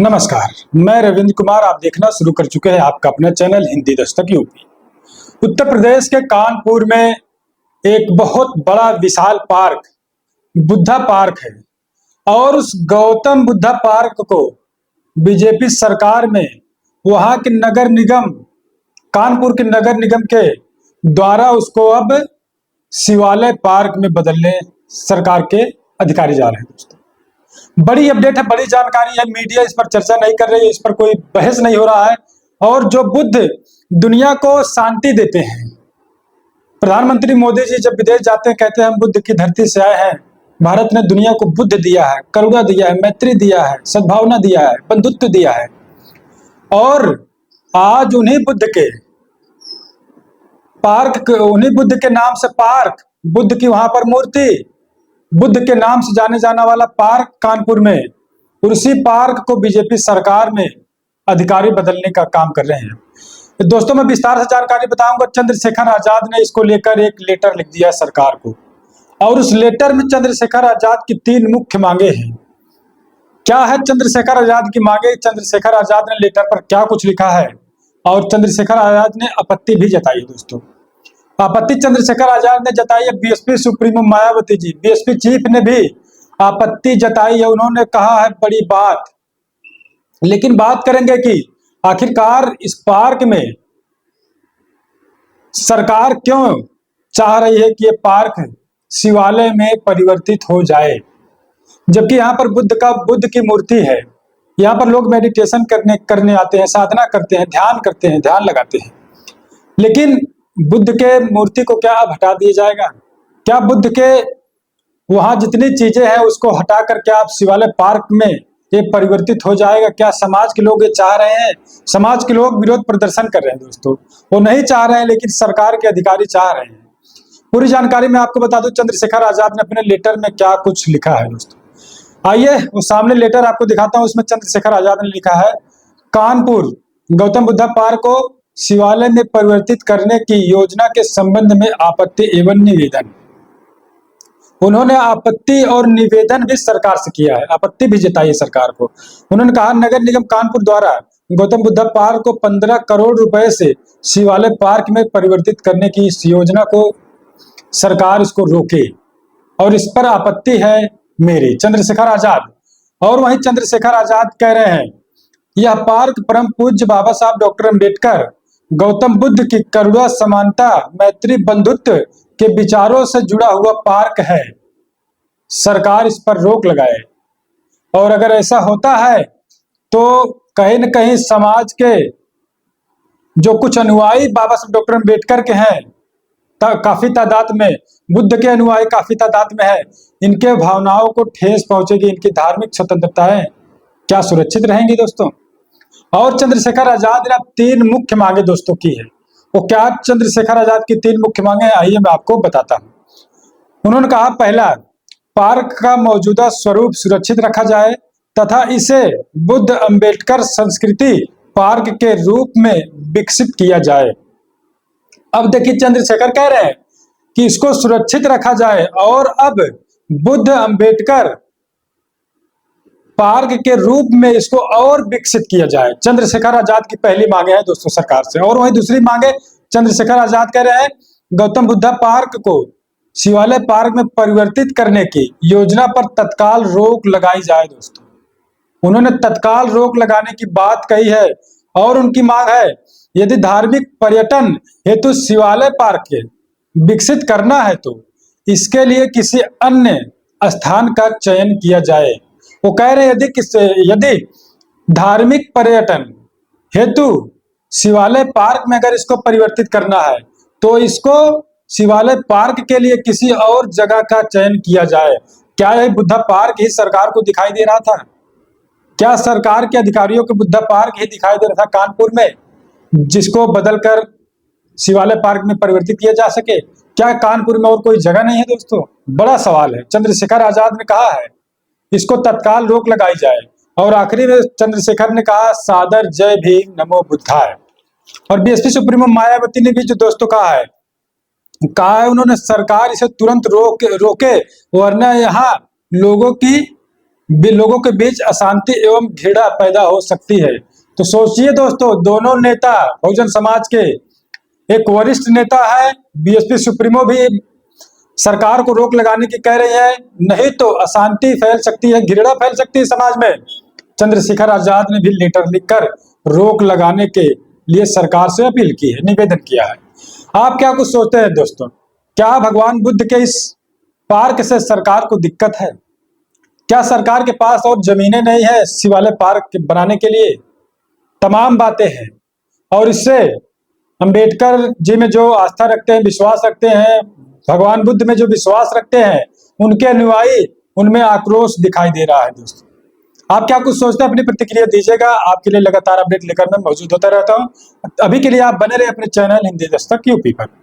नमस्कार, मैं रविंद्र कुमार। आप देखना शुरू कर चुके हैं आपका अपना चैनल हिंदी दस्तक यूपी। उत्तर प्रदेश के कानपुर में एक बहुत बड़ा विशाल पार्क बुद्धा पार्क है और उस गौतम बुद्धा पार्क को बीजेपी सरकार में वहां के नगर निगम कानपुर के नगर निगम के द्वारा उसको अब शिवालय पार्क में बदलने सरकार के अधिकारी जा रहे हैं। दोस्तों, बड़ी अपडेट है, बड़ी जानकारी है। मीडिया इस पर चर्चा नहीं कर रही है, इस पर कोई बहस नहीं हो रहा है। और जो बुद्ध दुनिया को शांति देते हैं, प्रधानमंत्री मोदी जी जब विदेश जाते हैं कहते हैं हम बुद्ध की धरती से आए हैं। भारत ने दुनिया को बुद्ध दिया है, करुणा दिया है, मैत्री दिया है, सद्भावना दिया है, बंधुत्व दिया है। और आज उन्हीं बुद्ध के नाम से पार्क, बुद्ध की वहां पर मूर्ति, बुद्ध के नाम से जाने जाने वाला पार्क कानपुर में, उसी पार्क को बीजेपी सरकार में अधिकारी बदलने का काम कर रहे हैं। दोस्तों, मैं विस्तार से जानकारी बताऊंगा। चंद्रशेखर आजाद ने इसको लेकर एक लेटर लिख दिया सरकार को और उस लेटर में चंद्रशेखर आजाद की 3 मुख्य मांगे हैं। क्या है चंद्रशेखर आजाद की मांगे? चंद्रशेखर आजाद ने लेटर पर क्या कुछ लिखा है और चंद्रशेखर आजाद ने आपत्ति भी जताई है। दोस्तों, आपत्ति चंद्रशेखर आजाद ने जताई है। BSP supremo Mayawati ji, BSP chief ने भी आपत्ति जताई है। उन्होंने कहा है बड़ी बात, लेकिन बात करेंगे कि आखिरकार इस पार्क में सरकार क्यों चाह रही है कि ये पार्क शिवालय में परिवर्तित हो जाए, जबकि यहाँ पर बुद्ध की मूर्ति है। यहाँ पर लोग मेडिटेशन करने आते हैं, साधना करते हैं, ध्यान करते हैं, ध्यान लगाते हैं। लेकिन बुद्ध के मूर्ति को क्या अब हटा दिया जाएगा? क्या बुद्ध के वहां जितनी चीजें हैं उसको हटाकर क्या आप शिवालय पार्क में ये परिवर्तित हो जाएगा? क्या समाज के लोग ये चाह रहे हैं? समाज के लोग विरोध प्रदर्शन कर रहे हैं। दोस्तों, वो नहीं चाह रहे हैं, लेकिन सरकार के अधिकारी चाह रहे हैं। पूरी जानकारी मैं आपको बता दूं, चंद्रशेखर आजाद ने अपने लेटर में क्या कुछ लिखा है। दोस्तों, आइए वो सामने लेटर आपको दिखाता हूं। उसमें चंद्रशेखर आजाद ने लिखा है, कानपुर गौतम बुद्धा पार्क को शिवालय में परिवर्तित करने की योजना के संबंध में आपत्ति एवं निवेदन। उन्होंने आपत्ति और निवेदन भी सरकार से किया है, आपत्ति भी जताई है सरकार को। उन्होंने कहा नगर निगम कानपुर द्वारा गौतम बुद्धा पार्क को 15 करोड़ रुपए से शिवालय पार्क में परिवर्तित करने की इस योजना को सरकार इसको रोके और इस पर आपत्ति है मेरी, चंद्रशेखर आजाद। और वहीं चंद्रशेखर आजाद कह रहे हैं यह पार्क परम पूज्य बाबा साहब डॉक्टर अम्बेडकर गौतम बुद्ध की करुणा, समानता, मैत्री, बंधुत्व के विचारों से जुड़ा हुआ पार्क है। सरकार इस पर रोक लगाए। और अगर ऐसा होता है तो कहीं न कहीं समाज के जो कुछ अनुयायी बाबा साहब डॉक्टर अम्बेडकर के हैं, काफी तादाद में, बुद्ध के अनुयायी काफी तादाद में है, इनके भावनाओं को ठेस पहुंचेगी। इनकी धार्मिक स्वतंत्रताएं क्या सुरक्षित रहेंगी? दोस्तों, और चंद्रशेखर आजाद ने 3 मुख्य मांगे दोस्तों की है। वो क्या चंद्रशेखर आजाद की 3 मुख्य मांगे हैं, आइए मैं आपको बताता हूं। उन्होंने कहा, पहला, पार्क का मौजूदा स्वरूप सुरक्षित रखा जाए तथा इसे बुद्ध अम्बेडकर संस्कृति पार्क के रूप में विकसित किया जाए। अब देखिए, चंद्रशेखर कह रहे हैं कि इसको सुरक्षित रखा जाए और अब बुद्ध अम्बेडकर पार्क के रूप में इसको और विकसित किया जाए। चंद्रशेखर आजाद की पहली मांगे है दोस्तों सरकार से। और वहीं दूसरी मांगे चंद्रशेखर आजाद कह रहे हैं गौतम बुद्धा पार्क को शिवालय पार्क में परिवर्तित करने की योजना पर तत्काल रोक लगाई जाए। दोस्तों, उन्होंने तत्काल रोक लगाने की बात कही है। और उनकी मांग है यदि धार्मिक पर्यटन हेतु शिवालय पार्क के विकसित करना है तो इसके लिए किसी अन्य स्थान का चयन किया जाए। वो कह रहे हैं यदि धार्मिक पर्यटन हेतु शिवालय पार्क में अगर इसको परिवर्तित करना है तो इसको शिवालय पार्क के लिए किसी और जगह का चयन किया जाए। क्या यह बुद्धा पार्क ही सरकार को दिखाई दे रहा था? क्या सरकार के अधिकारियों को बुद्धा पार्क ही दिखाई दे रहा था कानपुर में, जिसको बदलकर शिवालय पार्क में परिवर्तित किया जा सके? क्या कानपुर में और कोई जगह नहीं है? दोस्तों, बड़ा सवाल है। चंद्रशेखर आजाद ने कहा है इसको तत्काल रोक लगाई जाए। और आखिरी में चंद्रशेखर ने कहा, सादर जय भीम, नमो बुद्धाय। और बीएसपी सुप्रीमो मायावती ने भी जो दोस्तों कहा है उन्होंने सरकार इसे तुरंत रोके, वरना यहाँ लोगों की लोगों के बीच अशांति एवं घृणा पैदा हो सकती है। तो सोचिए दोस्तों, दोनों नेता बहुजन समाज के, एक वरिष्ठ नेता है, बीएसपी सुप्रीमो भी सरकार को रोक लगाने की कह रही है, नहीं तो अशांति फैल सकती है, घृणा फैल सकती है समाज में। चंद्रशेखर आजाद ने भी लेटर लिखकर रोक लगाने के लिए सरकार से अपील की है, निवेदन किया है। आप क्या कुछ सोचते हैं दोस्तों? क्या भगवान बुद्ध के इस पार्क से सरकार को दिक्कत है? क्या सरकार के पास और जमीनें नहीं है शिवालय पार्क बनाने के लिए? तमाम बातें हैं। और इससे अंबेडकर जी में जो आस्था रखते हैं, विश्वास रखते हैं, भगवान बुद्ध में जो विश्वास रखते हैं, उनके अनुयायी, उनमें आक्रोश दिखाई दे रहा है दोस्तों। आप क्या कुछ सोचते हैं? अपनी प्रतिक्रिया दीजिएगा। आपके लिए लगातार अपडेट लेकर मैं मौजूद होता रहता हूं। अभी के लिए आप बने रहे अपने चैनल हिंदी दस्तक यूपी पर।